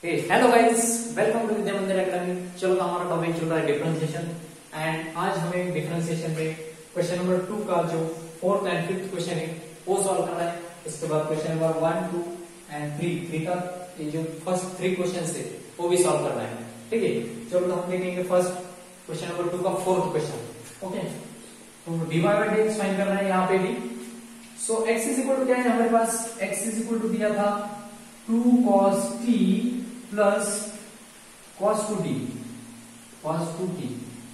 Hello guys, welcome to विद्या मंदिर academy. चलो, हमारा टॉपिक चल रहा है डिफरेंशिएशन एंड आज हमें डिफरेंशिएशन में क्वेश्चन नंबर 2 का जो 4th एंड 5th क्वेश्चन है वो सॉल्व करना है। इसके बाद क्वेश्चन नंबर 1, 2 एंड 3 का ये जो फर्स्ट 3 क्वेश्चन है वो भी सॉल्व करना है। ठीक है, चलो तो हम देखेंगे फर्स्ट क्वेश्चन नंबर 2 का 4th क्वेश्चन। ओके, तो dy बाय dx फाइंड करना है यहाँ पे भी। So x is equal to क्या है हमारे पास, x इज इक्वल टू दिया था 2 cos t plus cos 2t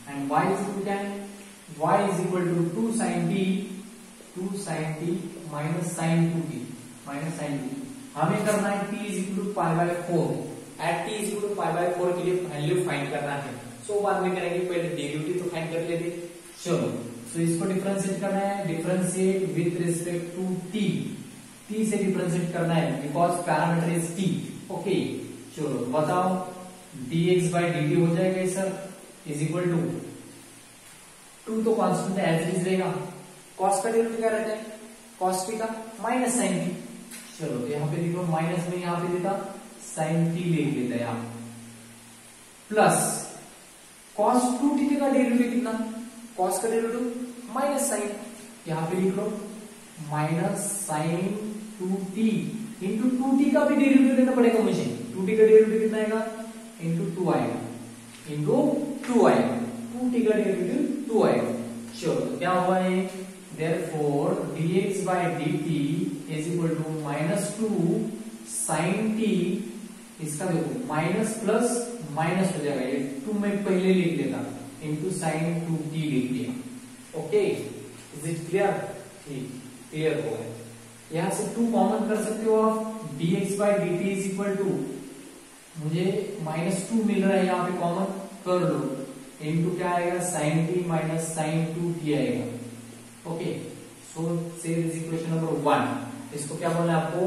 and y is equal क्या है, y is equal to 2 sin t minus sin 2t। हमें करना है t is equal to pi by 4। At t is equal to pi by 4 के लिए value find करना है। सो बाद में करेंगे, पहले डेरिवेटिव तो फाइंड कर लेते। चलो, तो इसको डिफरेंशिएट करना है, differentiate with respect to t से डिफरेंशिएट करना है because parameter is t। Okay, चलो बताओ dx by dt हो जाएगा सर इज इक्वल टू 2 तो कांस्टेंट है एज इट इज रहेगा। cos का डेरिवेटिव क्या रहता है, cos t का माइनस sin t। चलो तो यहाँ पे देखो माइनस में यहाँ पे देता sin t लिख देता है यहाँ, प्लस cos 2t का डेरिवेटिव कितना, cos का डेरिवेटिव माइनस sin, यहाँ पे लिख लो minus sin 2t into 2t का भी डेरिवेटिव लेना पड़ेगा मुझे। 2t का डेरिवेटिव कितना आएगा, इंटू 2 आएगा, इंटू 2 आएगा, 2t का डेरिवेटिव 2 आएगा। चलो क्या हुआ है, therefore dx by dt is equal to -2 sin t। इसका देखो माइनस प्लस माइनस हो जाएगा, ये 2 में पहले लिख लेता, इंटू sin 2t लिख दिया। Okay, is it clear? ठीक, क्लियर हो गया। यहां से 2 कॉमन कर सकते हो आप, dx by dt is equal to, मुझे -2 मिल रहा है यहाँ पे, कॉमन कर लो, इनटू क्या आएगा sin t minus sin 2t आएगा। ओके, सो से इज इक्वेशन नंबर 1। इसको क्या बोलना है आपको,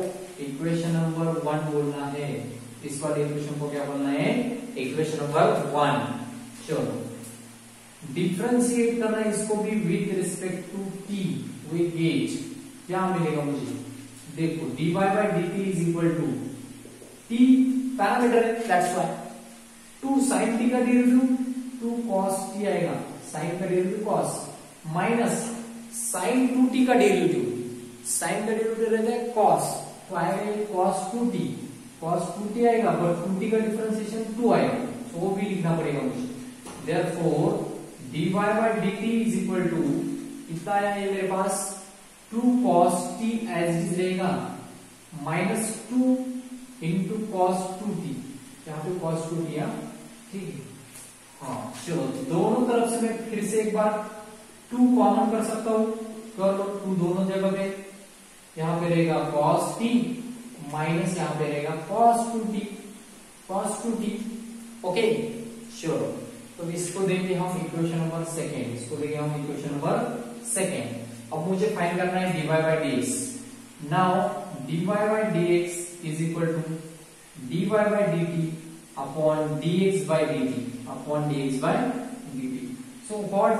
इक्वेशन नंबर 1 बोलना है। इस वाले इक्वेशन को क्या बोलना है, इक्वेशन नंबर 1। चलो डिफरेंशिएट करना है इसको भी with respect to t with as. क्या मिलेगा मुझे, देखो dy by dt is equal to t parameter है, दैट्स व्हाई 2 sin t का डेरिवेटिव 2 cos t आएगा, sin का derivative cos minus sin 2t का डेरिवेटिव, sin का डेरिवेटिव रहता है cos, तो आएगा cos 2t आएगा, बट 2t का डिफरेंशिएशन 2 आएगा, तो वो भी लिखना पड़ेगा मुझे। Therefore dy by dt is equal to कितना आया है मेरे पास, 2 cos t एज इज रहेगा, -2 इंटू cos 2t, यहाँ पे cos 2t है। ठीक है, हाँ चलो दोनों तरफ से मैं फिर से एक बार 2 कॉमन कर सकता हूं, कर लो 2 दोनों जगह पे। यहाँ पे रहेगा cos t माइनस यहाँ पे रहेगा cos 2t। ओके, चलो तो इसको देंगे हम इक्वेशन नंबर 2। अब मुझे फाइंड करना है dy by dx। Now dy by dx is equal to dy by dt upon dx by dt। So what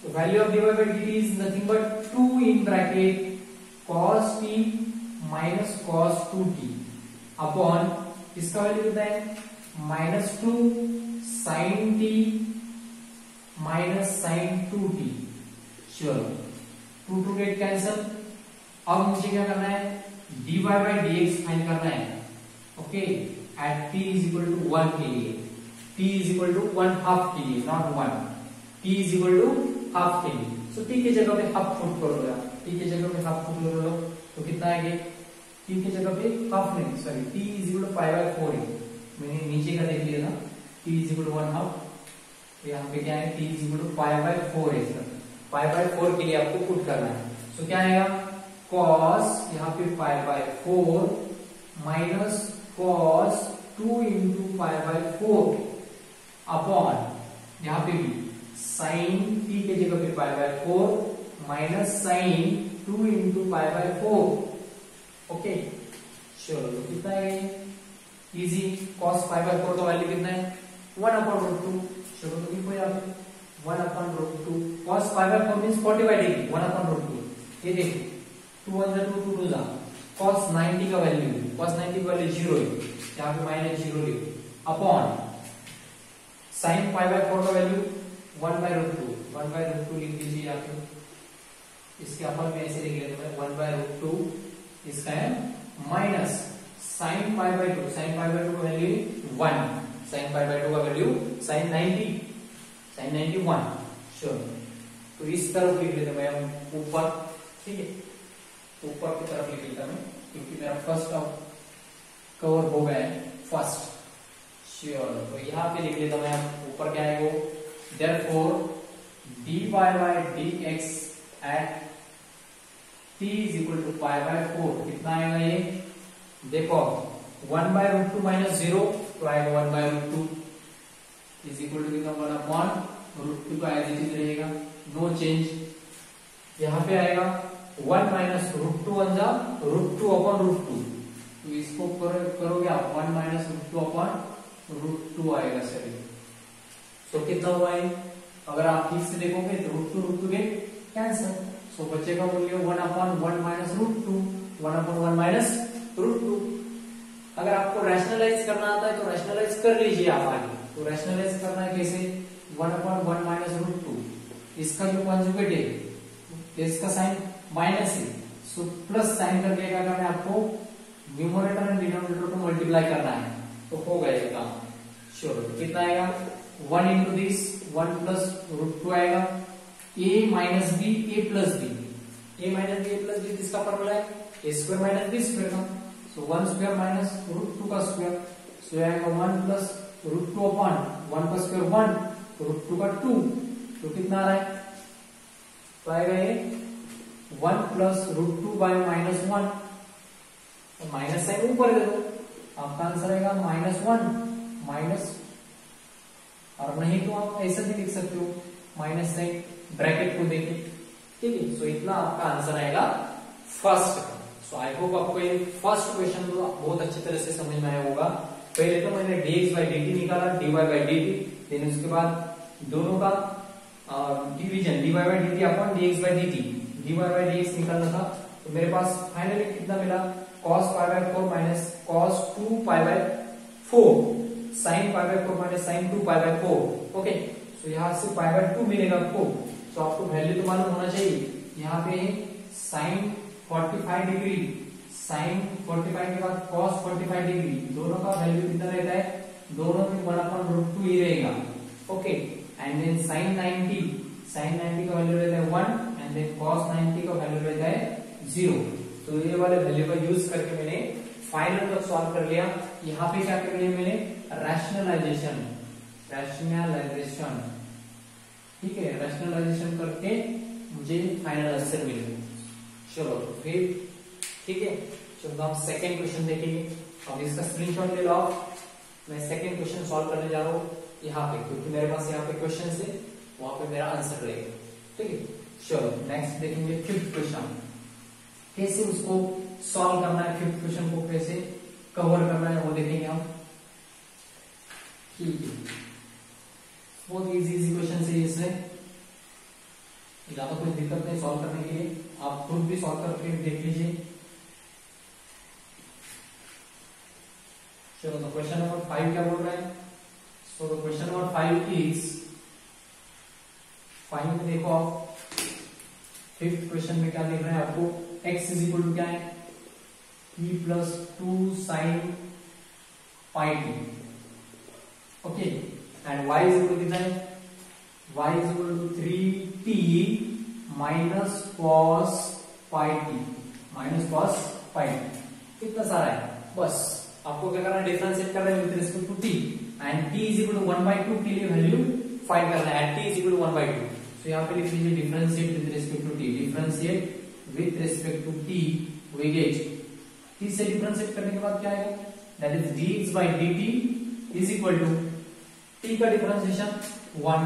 the value of dy by dt is nothing but 2 in bracket cos t minus cos 2t upon इसका value कितना है, -2 sin t minus sin 2t। चलो 2 gate cancel. अब मुझे क्या करना है, dy by dx find करना है। Okay, at t is equal to 1 के लिए, t इज इक्वल टू 1/2 के लिए, not 1, t is equal to half के लिए। सो t के जगह पे हाफ पुट कर लो, t के जगह पे हाफ पुट कर लो, तो कितना आएगा, t के जगह पे हाफ नहीं, sorry t is equal to pi by 4 है, मैंने नीचे का देख लिया था, t इज इक्वल टू 1/2, तो यहाँ पे क्या है, t is equal to pi by 4 है सर। पाई बाय 4 के लिए आपको पुट करना है, तो क्या आएगा, cos यहाँ पे पाई by 4 minus cos 2 into pi by 4 upon यहाँ पे भी sin t के जगह पे पाई by 4 minus sin 2 into pi by 4। Okay, चलो कितना है, इजी, cos पाई बाय 4 का वैल्यू कितना है, 1/√2। चलो तो लिखो यहाँ पे 1/√2, cos पाई बाय 4 मींस 40/2, 1/√2। ये देखो 2 1 2 2 2 cos 90 का वैल्यू 0 है, यहाँ पे माइनस 0 लिखो अपॉन साइन पाई बाय 4 का वैल्यू 1/√2 लिख दीजिए यहाँ पे। इसके अपन में ऐसे लिख लेते हैं 1/√2 इसका है माइनस साइन पाई बाय 2 का वैल्यू 1 साइन पाई बाय 2 का वैल्यू साइन 91 श्योर। तो इस तरफ लिख लेते मैं ऊपर, ठीक है ऊपर की तरफ लिख लेता मैं क्योंकि मेरा फर्स्ट अब कवर हो गया है फर्स्ट श्योर। तो यहाँ पे लिख लेता मैं ऊपर क्या है वो therefore dy by dx at t is equal to pi by 4 कितना आएगा ये देखो 1/√2 माइनस 0 तो आएगा 1/√2 इज इक्वल टू कितना 1/√2 का एज इट इज रहेगा नो चेंज। यहाँ पे आएगा 1 माइनस √2 वन जा √2 अपॉन √2 तो इसको करोगे आप 1 माइनस √2 अपॉन √2 आएगा सर। तो कितना हुआ है अगर आप ठीक से देखोगे तो √2 के कैंसिल। सो बचेगा मूल्य 1/1 माइनस √2 1/1 माइनस √2। अगर आपको रैशनलाइज करना आता है तो रैशनलाइज कर लीजिए आप आगे। तो रैशनलाइज करना है कैसे 1/1 माइनस √2 इसका जो कॉन्जुगेट है इसका साइन माइनस है सो प्लस साइन करके क्या करना है आपको न्यूमरेटर एंड डिनोमिनेटर को मल्टीप्लाई करना है तो हो गया ये काम श्योर। कितना आएगा 1 इंटू दिस 1 प्लस √2 आएगा a minus B a plus b किसका फॉर्मूला है a square minus B square का। सो 1 स्क्वायर माइनस √2 का स्क्वायर सो आएगा 1 प्लस √2 अपॉन 1 का स्क्वायर 1 √2 का 2 तो कितना आ रहा है तो आएगा ये 1 प्लस √2 बाय -1 माइनस साइन ऊपर दे दो आपका आंसर आएगा -1 माइनस और नहीं तो आप ऐसा भी लिख सकते हो माइनस साइन ब्रैकेट को देके ठीक है। सो इतना आपका आंसर आएगा फर्स्ट। सो आई होप आपको ये फर्स्ट क्वेश्चन तो बहुत अच्छी तरह से समझ में आया होगा। पहले तो मैंने dx by dt निकाला dy by dt देन उसके बाद दोनों का division dy by dt upon dx by dt dy by dx निकालना था। तो मेरे पास फाइनली कितना मिला cos pi by 4 minus cos 2 pi by 4 sin pi by 4 minus sin 2 pi by 4 okay. So यहाँ से pi by 2 मिलेगा आपको। तो आपको वैल्यू तो मालूम होना चाहिए यहाँ पे sin 45 डिग्री sin 45 के बाद cos 45 डिग्री दोनों का वैल्यू कितना रहता है दोनों में 1/√2 ही रहेगा ओके। एंड देन sin 90 का वैल्यू रहता है 1 एंड देन cos 90 का वैल्यू रहता है 0। तो ये वाले वैल्यू का यूज करके मैंने फाइनल तक सॉल्व कर लिया। यहाँ पे क्या कर लिया मैंने रैशनलाइजेशन ठीक है रैशनलाइजेशन करके मुझे फाइनल आंसर मिल गया। चलो फिर ठीक है चलो हम सेकंड क्वेश्चन देखेंगे। अब इसका स्क्रीनशॉट ले लो मैं सेकंड क्वेश्चन सॉल्व करने जा रहा हूँ यहाँ पे क्योंकि मेरे पास यहाँ पे क्वेश्चन है वहां पे मेरा आंसर रहेगा ठीक है। चलो नेक्स्ट देखेंगे फिफ्थ क्वेश्चन कैसे उसको सॉल्व करना है फिफ्थ क्वेश्चन को कैसे कवर करना है वो देखेंगे हम ठीक है। बहुत इजी क्वेश्चन है इसमें ज्यादा कोई दिक्कत नहीं सॉल्व करने के लिए आप खुद भी सॉल्व करके देख लीजिए। चलो तो क्वेश्चन नंबर 5 क्या बोल रहा है। So the question number 5 is find में देखो आप फिफ्थ क्वेश्चन में क्या लिख रहे हैं आपको x इज इक्वल टू क्या है t plus 2 sin pi t okay and y is equal to कितना है y is equal to 3t minus cos pi t कितना सारा है बस आपको क्या करना है डिफरेंशिएट करना है with respect to t and t is equal to 1/2 के लिए वैल्यू फाइंड करना है t इज इक्वल टू 1/2। तो यहाँ पे लिख लीजिए differentiate with respect to t differentiate with respect to t we get t से डिफरेंशिएट करने के बाद क्या आएगा that is dx by dt is equal to t का डिफरेंशिएशन 1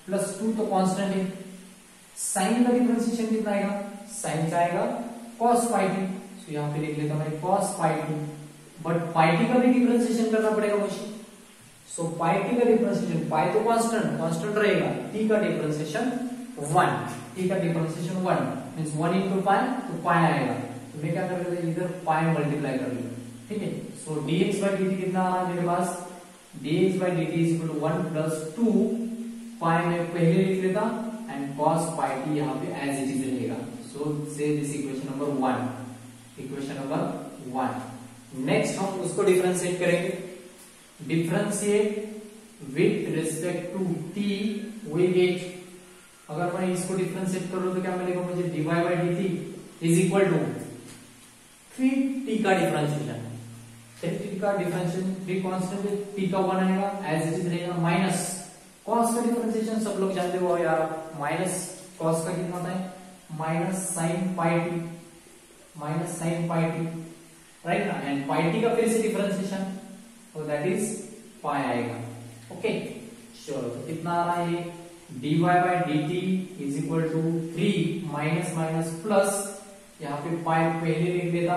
प्लस 2 तो कांस्टेंट है sin का डिफरेंशिएशन कितना आएगा sin का आएगा cos pi t। तो यहाँ पे लिख लेता हूं cos pi t but pi t का भी डिफरेंशिएशन करना पड़ेगा मुझे। सो pi t का डिफरेंशिएशन pi तो कांस्टेंट रहेगा t का डिफरेंशिएशन 1 मींस 1 into pi तो pi आएगा। तो मैं क्या कर लेता इधर pi मल्टीप्लाई कर लूं ठीक है। सो dx बाई dt कितना आ रहा है मेरे पास, dx by dt is equal to 1 plus 2 pi में पहले लिख लेता एंड cos पाई t यहाँ पे एज इट इज रहेगा। सो से this equation number 1, equation number 1। Next हम उसको डिफरेंशिएट करेंगे, differentiate with respect to t we get, अगर मैं इसको डिफरेंशिएट करूं तो क्या मिलेगा मुझे, dy by dt is equal to 3t का डिफरेंशिएशन, 3t का डिफरेंशिएशन, 3 कांस्टेंट है, t का 1 आएगा एज इट इज रहेगा, माइनस cos का डिफरेंशिएशन सब लोग जानते हो यार, माइनस cos का कितना होता है, minus sin pi t, minus sin pi t, right ना, एंड पाई t का फिर से डिफरेंशिएशन, तो दैट इज पाई आएगा। ओके चलो, तो कितना आ रहा है, dy by dt is equal to 3 minus minus plus, यहाँ पे पाई पहले लिख देता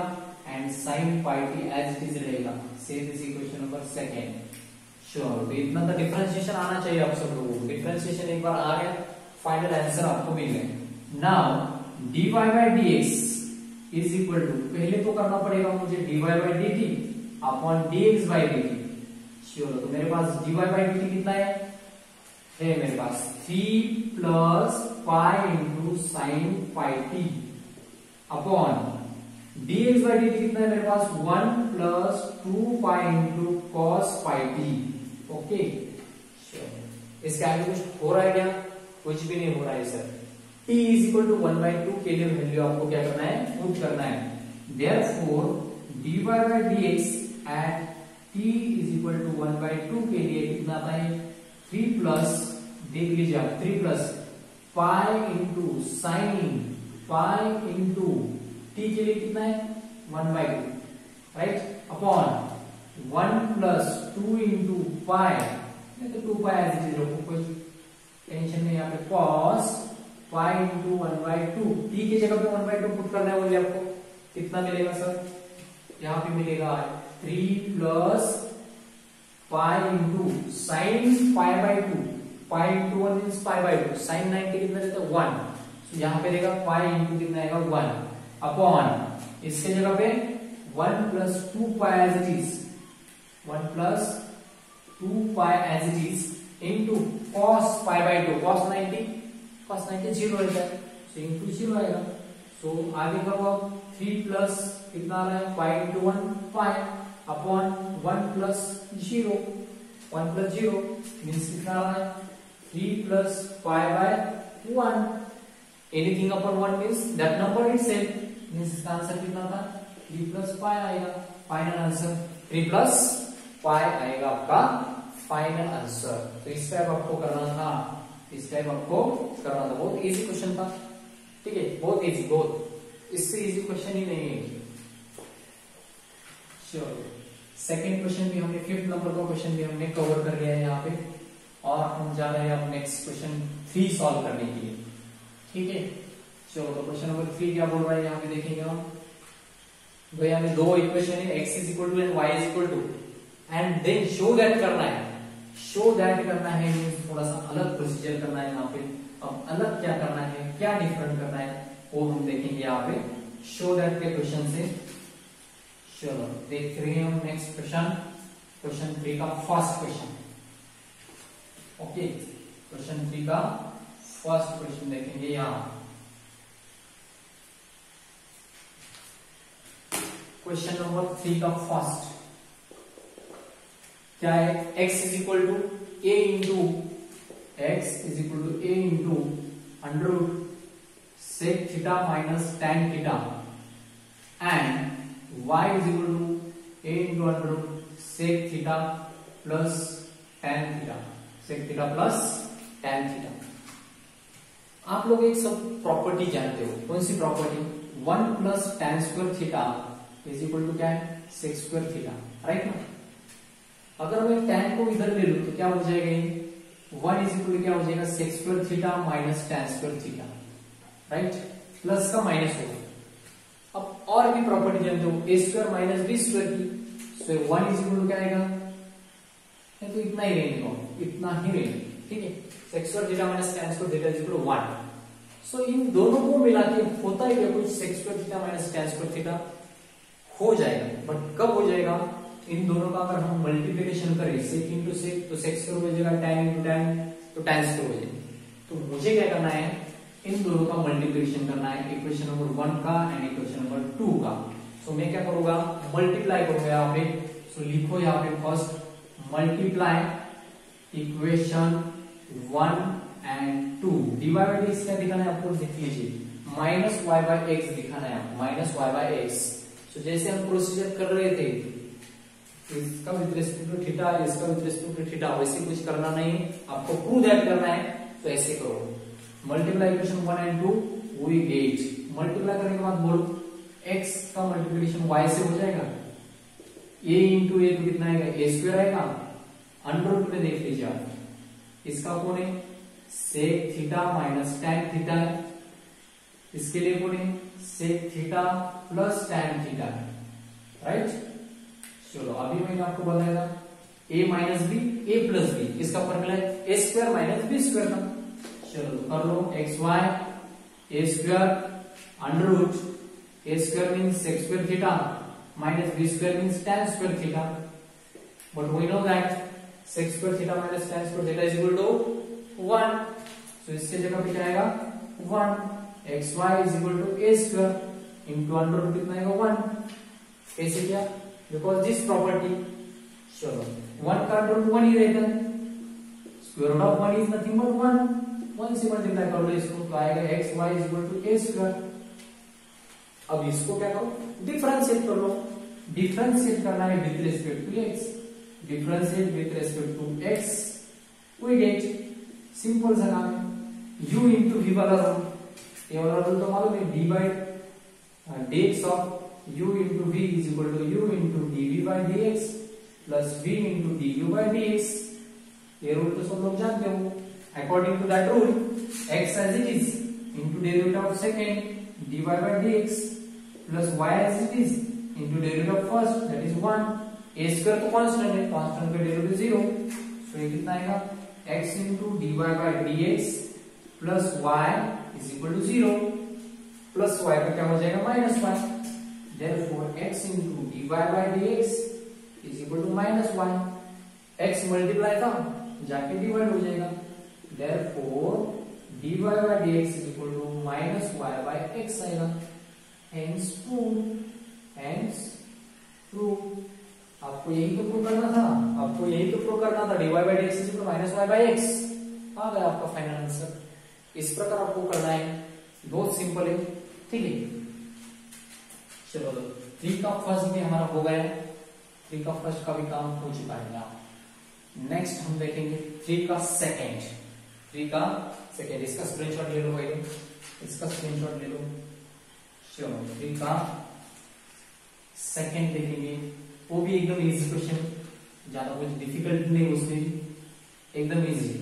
and sin pi t as it is रहेगा। से दिस इक्वेशन नंबर 2। श्योर, तो इतना तो डिफरेंशिएशन आना चाहिए आप सब लोगों को, डिफरेंशिएशन एक बार आ गया फाइनल आंसर आपको मिल गया। Now dy by dx is equal to, पहले तो करना पड़ेगा मुझे dy by dt upon dx by dt। Sure, तो मेरे पास dy बाई dt कितना है मेरे पास 3 plus pi into sine pi t upon dx by dt कितना है मेरे पास 1 plus 2 pi into cos pi t। Okay इसके आगे कुछ हो रहा है क्या, कुछ भी नहीं हो रहा है sir. t is equal to 1/2 के लिए वैल्यू आपको क्या करना है, पुट करना है। Therefore dy by dx at t is equal to 1/2 के लिए कितना आता है, 3 प्लस, देख लीजिए आप, 3 plus pi into sine pi into t के लिए कितना है 1/2, right, upon 1 plus 2 into pi, तो 2 पाई एज इट इज रखो, कोई टेंशन नहीं यहाँ पे, cos पाई इंटू 1/2, t की जगह पे 1/2 पुट करना है बोलिए आपको, कितना मिलेगा सर, यहाँ पे मिलेगा 3 plus pi into sine pi by 2, pi into 1 means pi by 2, sine 90 कितना देता है 1, तो यहाँ पे रहेगा पाई इंटू कितना आएगा 1, अपॉन इसके जगह पे 1 plus 2 pi as it is, 1 plus 2 pi as it is into cos pi by 2, cos 90 zero रहता है, सो इंटू जीरो आएगा। सो आगे करो अब, 3 प्लस कितना आ रहा है, पाई into 1 pi upon 1 plus 0, 1 plus 0 means कितना आ रहा है, 3 plus pi by 1, anything upon 1 means that number itself, means इसका आंसर कितना था, 3 प्लस पाई आएगा, फाइनल आंसर 3 प्लस पाई आएगा आपका फाइनल आंसर। तो इस टाइप आपको करना था, इस टाइप आपको करना था, बहुत इजी क्वेश्चन था, ठीक है, बहुत इजी, बहुत, इससे इजी क्वेश्चन ही नहीं है। चलो सेकंड क्वेश्चन भी हमने, 5th नंबर का क्वेश्चन भी हमने कवर कर लिया है यहाँ पे, और हम जा रहे हैं अब नेक्स्ट क्वेश्चन 3 सॉल्व करने के लिए, ठीक है। चलो तो क्वेश्चन नंबर 3 क्या बोल रहा है यहाँ पे देखेंगे हम, भाई हमें दो इक्वेशन है, x is equal to and y is equal to, and then show that करना है, शो दैट करना है मींस थोड़ा सा अलग प्रोसीजर करना है यहाँ पे। अब अलग क्या करना है, क्या डिफरेंट करना है, वो हम देखेंगे यहाँ पे शो दैट के क्वेश्चन से। चलो देख रहे हैं हम नेक्स्ट क्वेश्चन, क्वेश्चन 3 का फर्स्ट क्वेश्चन। ओके क्वेश्चन 3 का फर्स्ट क्वेश्चन देखेंगे यहाँ। क्वेश्चन नंबर 3 का फर्स्ट क्या है, x is equal to a into under root sec theta minus tan theta and y is equal to a into under root sec theta plus tan theta, sec theta plus tan theta. आप लोग एक सब property जानते हो, कौन सी property, 1 plus tan square theta is equal to क्या है, सेक स्क्वायर थीटा, राइट ना। अगर मैं टैन को इधर ले लूं तो क्या हो जाएगा, 1 इज इक्वल टू क्या हो जाएगा, sec square theta minus tan square theta, right, plus का माइनस होगा। अब और भी प्रॉपर्टी जानते हो, a square minus B square की, सो 1 इज इक्वल टू क्या आएगा, तो इतना ही रहेगा, इतना ही रहेगा, ठीक है, sec square theta minus tan square theta is equal to 1। So इन दोनों को मिला के होता है क्या कुछ, sec square theta minus tan square theta हो जाएगा, बट कब हो जाएगा? इन दोनों का अगर हम मल्टीप्लिकेशन करें sec इंटू सेक, तो सेक स्क्वायर हो जाएगा, tan इंटू tan तो tan स्क्वायर हो जाएगा। तो मुझे क्या करना है, इन दोनों का मल्टीप्लिकेशन करना है, इक्वेशन नंबर 1 का एंड इक्वेशन नंबर 2 का। सो मैं क्या करूंगा, मल्टीप्लाई करूंगा यहाँ पे। सो लिखो यहाँ पे first multiply equation 1 and 2। Divide x क्या दिखाना है आपको, देख लीजिए, माइनस वाई बाई एक्स दिखाना है, माइनस वाई बाई एक्स। सो जैसे हम प्रोसीजर कर रहे थे, इसका विद रिस्पेक्ट टू थीटा, इसका विद रिस्पेक्ट टू थीटा, वैसे कुछ करना नहीं, आपको प्रूव दैट करना है। तो ऐसे करो, multiply equation 1 and 2 we get, multiply करने के बाद बोलो x का मल्टीप्लिकेशन y से हो जाएगा, a इंटू ए तो कितना आएगा, a स्क्वायर आएगा, अंडर रूट में देख लीजिए आप, इसका कौन है, sec theta minus tan theta है, इसके लिए कौन है, sec theta plus tan theta है, राइट। चलो अभी मैंने आपको बताया था a minus B a plus B, इसका फॉर्मूला है a square minus B square का। चलो कर लो, X Y A square under root A square means sec square theta minus B square means tan square theta, but we know that sec square theta minus tan square theta is equal to 1। So इसके जगह पे क्या आएगा 1, x y is equal to a square into under root कितना आएगा 1। कैसे किया, because this property. चलो 1 का अंडर रूट 1 ही रहता है, square root of 1 is nothing but 1 से मल्टीप्लाई कर लो इसको, तो आएगा x y is equal to a square. अब इसको क्या करो, डिफरेंशिएट कर लो, डिफरेंशिएट करना है with respect to x, differentiate with respect to x we get, simple सा काम है, u इंटू वी वाला रूल, ये वाला रूल तो मालूम है, d by dx of u into v is equal to u into dv by dx plus v into du by dx। ये रूल तो सब लोग जानते हो। According to that rule, x as it is into derivative of second dy by dx plus y as it is into derivative of first, that is 1। a square तो constant है, constant का derivative 0, so ये कितना आएगा, x into dy by dx plus y is equal to 0, plus y का क्या हो जाएगा minus y, therefore x into dy by dx is equal to minus y। x multiply था, जाके डिवाइड हो जाएगा, therefore dy by dx is equal to minus y by x आएगा, hence prove। आपको यही तो प्रूव करना था, आपको यही तो प्रूव करना था, dy by dx is equal to minus y by x, आ गया आपका फाइनल आंसर। इस प्रकार आपको करना है, बहुत सिंपल है, ठीक है। चलो 3 का फर्स्ट भी हमारा हो गया, 3 का फर्स्ट का भी काम हो चुका है यहाँ। नेक्स्ट हम देखेंगे 3 का सेकेंड, 3 का सेकेंड, इसका स्क्रीनशॉट ले लो पहले, इसका स्क्रीनशॉट ले लो। चलो 3 का सेकेंड देखेंगे, वो भी एकदम इजी क्वेश्चन, ज्यादा कुछ डिफिकल्ट नहीं उसमें, एकदम इजी।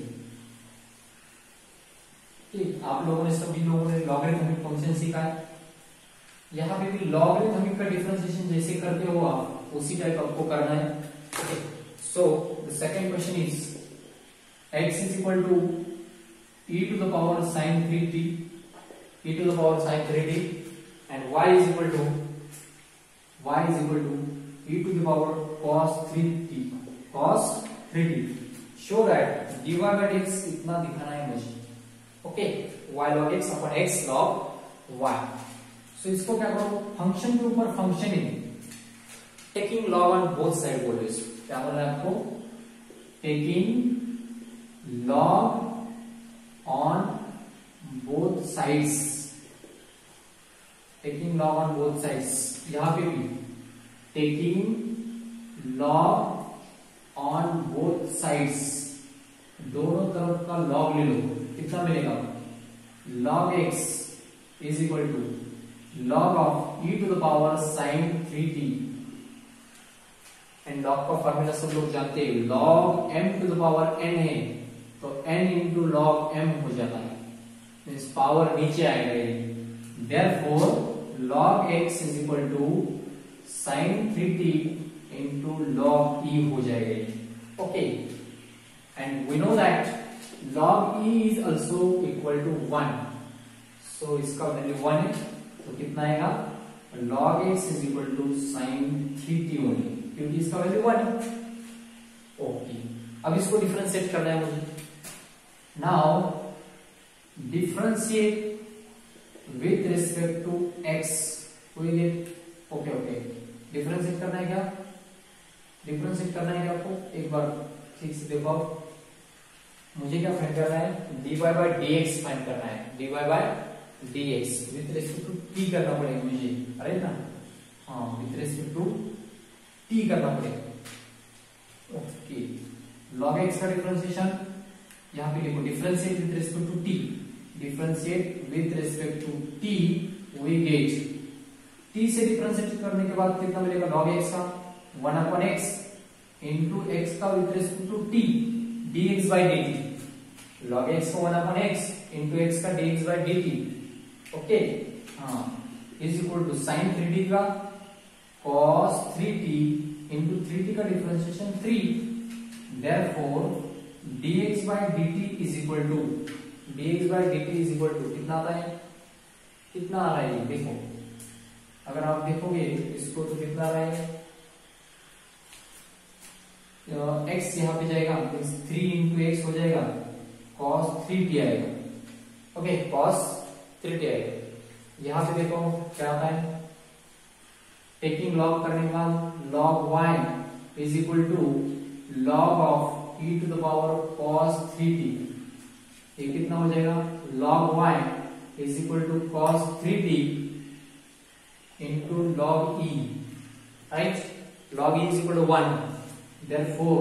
ठीक, आप लोगों ने सभी लोगों ने लॉगरिथमिक फंक्शन सीखा है, यहाँ पे भी लॉगरिथमिक का डिफरेंशिएशन जैसे करते हो आप उसी टाइप आपको करना है। So the second question is x is equal to e to the power sin 3t, e to the power sin 3t, and y is equal to e to the power cos 3t, cos 3t। show that dy by dx इतना दिखाना है मुझे, okay, y log x upon x log y। सो इसको क्या करो, function के ऊपर function he taking log on both side बोलो, इसको क्या बोलना है आपको, taking log on both sides, taking log on both sides, यहां पे भी taking log on both sides, दोनों तरफ का लॉग ले लो, कितना मिलेगा, log x is equal to log of e to the power sin 3t, and log का फॉर्मूला सब लोग जानते हैं, log m to the power n है तो n into log m हो जाता है, मींस पावर नीचे आएगा ये, therefore log x is equal to sin 3t into log e हो जाएगा ये, okay. And we know that log e is also equal to 1, so इसका वैल्यू 1 है, तो कितना आएगा log x is equal to sin 3t only, क्योंकि इसका वैल्यू 1 है। ओके, अब इसको डिफरेंशिएट करना है मुझे। Now differentiate with respect to x, कोई ओके ओके, डिफरेंशिएट करना है क्या, डिफरेंशिएट करना है क्या आपको, एक बार ठीक से देखो। मुझे क्या फाइंड करना है, dy बाय dx फाइंड करना है, dy by dx with respect to t करना पड़ेगा मुझे, अरे ना, हाँ विथ रिस्पेक्ट टू t करना पड़ेगा। ओके, log x का डिफरेंशिएशन यहाँ पे देखो, differentiate with respect to t, differentiate with respect to t we get, t से डिफरेंशिएट करने के बाद कितना मिलेगा, log x का 1/x इंटू x का with respect to t dx by dt, log x को 1/x इंटू x का dx बाय dt, ओके, हाँ, is equal to sin 3t का cos 3t इंटू 3t का differentiation 3, therefore dx by dt is equal to, dx by dt is equal to कितना आता है, कितना आ रहा है, देखो अगर आप देखोगे इसको तो कितना आ रहा है, x यहाँ पे जाएगा, 3 इंटू एक्स हो जाएगा, cos 3t आएगा, ओके, cos 3t आएगा। यहाँ पे देखो क्या आता है, टेकिंग log करने के बाद log y is equal to log of e to the power cos 3t, ये कितना हो जाएगा, log y is equal to cos 3t into log e, right, log e is equal to 1, therefore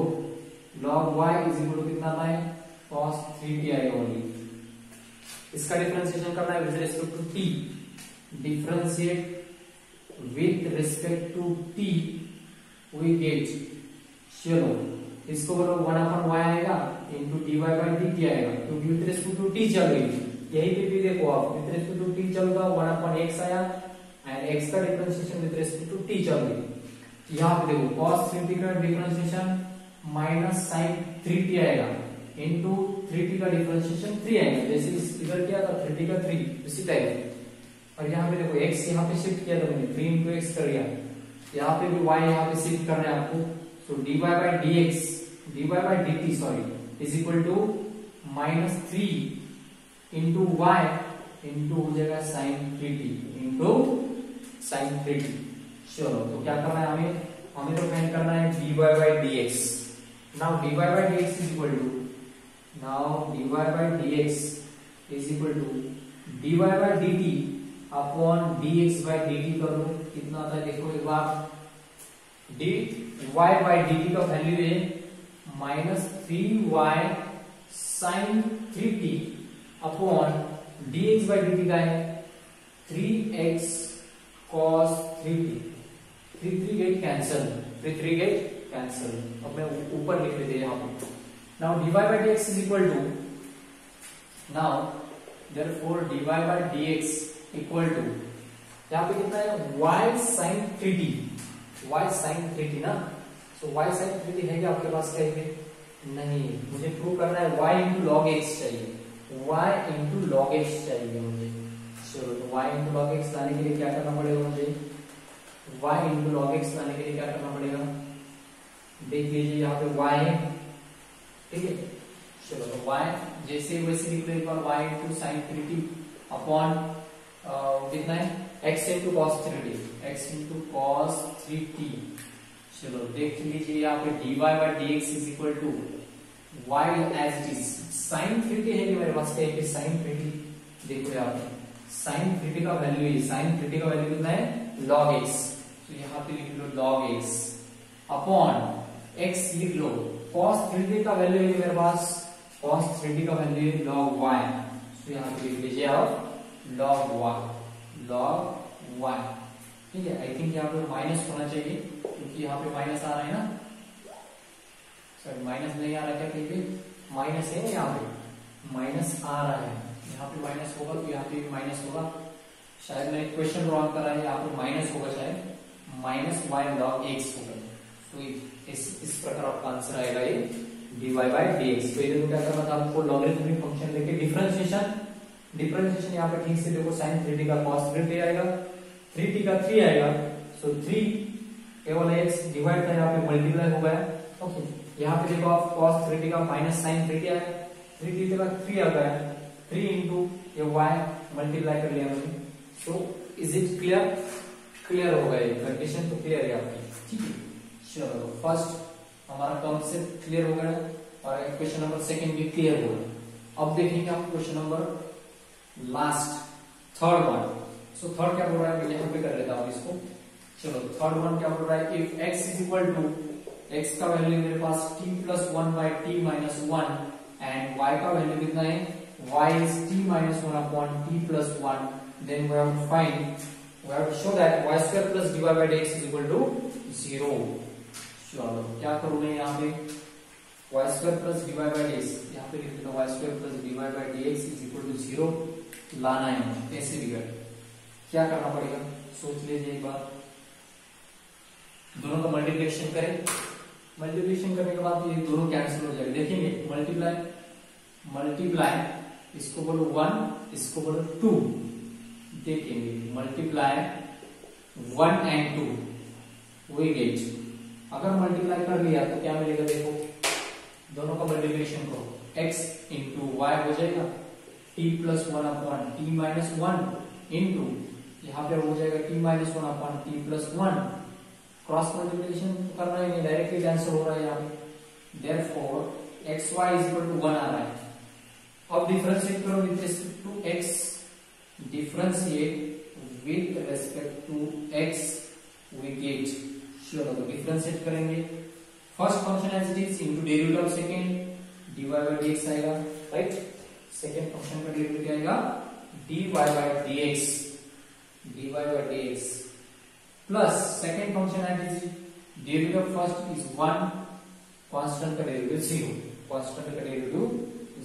log y is equal to कितना आता है, cos 3t आएगा only. इसका differentiation करना है with respect to t, differentiate with respect to t we get, चलो इसको बोलो 1/y आएगा इंटू dy बाय dt आएगा, क्योंकि विथ रिस्पेक्ट टू t चल रही है, यही पे भी देखो आप, विथ रिस्पेक्ट टू t चल रहा 1/x आया एंड x का differentiation with respect to t चल रही है। यहाँ पे देखो cos 3t का डिफरेंशिएशन माइनस sin 3t आएगा इंटू 3t का डिफरेंशिएशन 3 आएगा, जैसे इधर किया था 3t का 3, इसी टाइप। और यहाँ पे देखो x यहाँ पे शिफ्ट किया था मैंने, 3 इंटू एक्स कर दिया, यहाँ पे भी y यहाँ पे शिफ्ट करना है आपको, तो dy by dx, dy by dt sorry is equal to minus 3 into y into हो जाएगा sin 3t into sin 3t। चलो तो क्या करना है हमें तो फाइंड करना है dy by dx। Now dy by dx is equal to, now dy by dx is equal to dy by dt upon dx by dt कर लो, कितना आता है देखो एक बार, dy बाय dt का वैल्यू है minus 3y sin 3t upon dx by dt का है 3x cos 3t, 3 get cancel, 3 get cancel. अब मैं ऊपर लिख लेते यहाँ पे, now dy by dx is equal to, now therefore dy by dx equal to, यहाँ पे कितना है y sin 3t, y sin 3t ना, so y sin 3t है क्या आपके पास कहीं पे, नहीं, मुझे प्रूव करना है y इंटू log x चाहिए, y इंटू log x चाहिए मुझे। चलो तो y इंटू log x लाने के लिए क्या करना पड़ेगा मुझे, y इंटू log x लाने के लिए क्या करना पड़ेगा, देख लीजिए यहाँ पे y है, ठीक है। चलो तो y जैसे वैसे लिख लो एक बार, y into sin 3t upon कितना है x into cos 3t, x into cos 3t। चलो देख लीजिए यहाँ पे dy by dx is equal to y as it is, sin 3t है कि मेरे पास कहीं पे sin 3t, देखो यहाँ पे sin 3t का वैल्यू है, sin 3t का वैल्यू कितना है log x, तो यहाँ पे लिख लो log x अपॉन x लिख लो, cos 3t का वैल्यू है मेरे पास, cos 3t का वैल्यू है log y, तो यहाँ पे लिख लीजिए आप log y, log y, ठीक है। आई थिंक यहाँ पे माइनस होना चाहिए, क्योंकि यहाँ पे माइनस आ रहा है ना, सॉरी माइनस नहीं आ रहा क्या, कहीं पे माइनस है, यहाँ पे माइनस आ रहा है, यहाँ पे माइनस होगा तो यहाँ पे भी माइनस होगा, शायद मैंने क्वेश्चन रॉन्ग करा है, यहाँ पे माइनस होगा शायद, माइनस y log x होगा, तो इस प्रकार आपका आंसर आएगा ये dy बाय dx। तो इधर क्या करना था आपको, लॉगरिथमिक फंक्शन लेके डिफरेंशिएशन यहाँ पे ठीक से देखो sin 3t का cos 3t आएगा 3t का 3 आएगा, सो 3 केवल x डिवाइड का यहाँ पे मल्टीप्लाई हो गया। ओके, यहाँ पे देखो आप cos 3t का माइनस साइन 3t आया, 3t का 3 आ गया, 3 इंटू ये y मल्टीप्लाई कर लिया मैंने। So is it clear? Clear हो गया, कंडीशन तो क्लियर है आपकी, ठीक है। चलो फर्स्ट हमारा कॉन्सेप्ट क्लियर हो गया और क्वेश्चन नंबर सेकंड भी क्लियर हो गया। अब देखेंगे आप question number last third one. So third क्या बोल रहा है, मैं यहाँ पे कर लेता हूँ इसको। चलो थर्ड वन क्या बोल रहा है, if x is equal to, x का वैल्यू मेरे पास t plus 1 by t minus 1 and y का वैल्यू कितना है, y is t minus 1 upon t plus 1, then we have to find, we have to show that y square plus dy by dx is equal to 0। चलो क्या करूँ मैं यहाँ पे, y square plus dy by dx, यहाँ पे लिख देता हूँ y square plus dy by dx is equal to 0 लाना है ऐसे रिगर्ड। क्या करना पड़ेगा सोच लीजिए एक बार, दोनों का मल्टीप्लिकेशन करें, मल्टीप्लिकेशन करने के बाद ये दोनों कैंसिल हो जाएगा। देखेंगे मल्टीप्लाई मल्टीप्लाई, इसको बोलो 1, इसको बोलो 2, देखेंगे मल्टीप्लाई 1 एंड 2 वी गेट। अगर मल्टीप्लाई कर लिया तो क्या मिलेगा, देखो दोनों का मल्टीप्लिकेशन करो, x इंटू वाई हो जाएगा, t plus 1 upon t minus 1 into यहाँ पे हो जाएगा t minus 1 upon t plus 1। Cross multiplication करना है, डायरेक्टली कैंसिल हो रहा है यहाँ पे, therefore xy is equal to 1 आ रहा है। अब डिफरेंशिएट करो with respect to x, differentiate with respect to x we get. चलो तो डिफरेंशिएट करेंगे, first function as it is into derivative of second dy by dx आएगा, राइट। सेकंड फंक्शन का डेरिवेटिव क्या आएगा, dy by dx, dy by dx plus second function as it is derivative of first is 1, constant का derivative 0, constant का derivative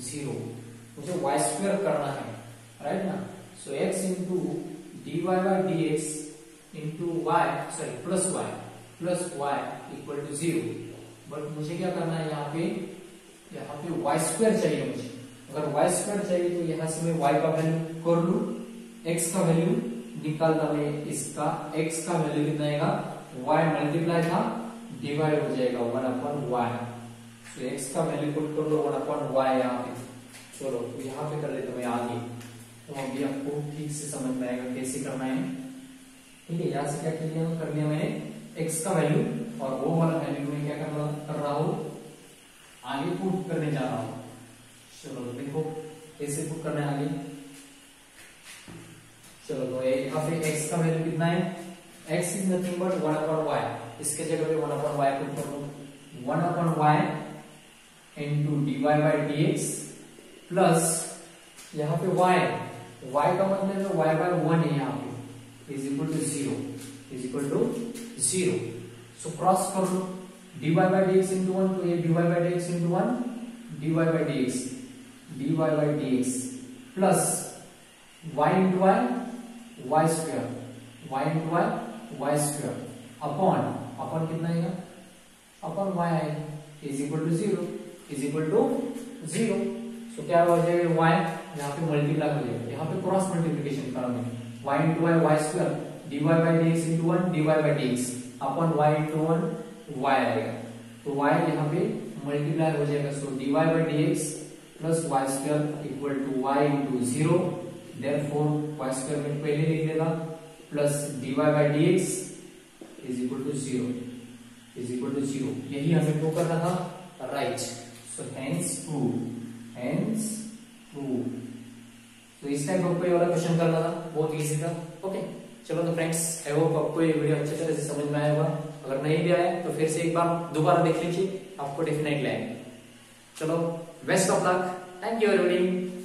0, मुझे y square करना है, right ना। So x into dy by dx into y, sorry plus y equal to 0। But मुझे क्या करना है यहाँ पे y स्क्वायर चाहिए मुझे। अगर y स्क्वायर चाहिए तो यहाँ से मैं y का वैल्यू कर लू, x का वैल्यू निकालता मैं, इसका x का वैल्यू कितना आएगा, y मल्टीप्लाई था डिवाइड हो जाएगा 1 अपॉन y। तो x का वैल्यू पुट कर लो 1 अपॉन y यहाँ पे। चलो तो यहाँ पे कर लेते मैं आगे, तो अभी आपको ठीक से समझ में आएगा कैसे करना है, ठीक है। यहाँ से क्या कर लिया मैंने, x का वैल्यू और वो वाला वैल्यू में क्या कर रहा हूँ, आगे पुट करने जा रहा हूँ। चलो तो देखो कैसे पुट करना है आगे। चलो तो यहाँ पे x का वैल्यू कितना है, x is nothing but 1 upon y, इसके जगह पे 1 अपॉन y पुट कर दो, 1 upon y into dy by dx plus यहाँ पे y का मतलब है y बाय 1 है यहाँ पे, is equal to 0, is equal to 0। So cross कर लो, dy बाई dx इंटू 1, तो ये dy by dx into 1, dy by dx plus y into y square, y into y square upon कितना आएगा, upon y आएगा, is equal to 0, is equal to 0। So क्या हो जाएगा, y यहाँ पे मल्टीप्लाई हो जाएगा, यहाँ पे क्रॉस मल्टीप्लिकेशन करेंगे, y into y square, dy by dx into 1, dy by dx upon y into 1 y आएगा, तो y यहाँ पे मल्टीप्लाई हो जाएगा। So dy by dx plus y square equal to y into 0, therefore y square में पहले लिख देगा plus dy by dx is equal to 0, is equal to 0। यही हमें प्रूव करना था, राइट। So hence prove. तो इस टाइप आपको ये वाला क्वेश्चन करना था, बहुत इजी था। ओके चलो तो फ्रेंड्स, आई होप आपको ये वीडियो अच्छी तरह से समझ में आया होगा। अगर नहीं भी आया तो फिर से एक बार दोबारा देख लीजिए, आपको डेफिनेटली आएगा। चलो best of luck, thank you everybody.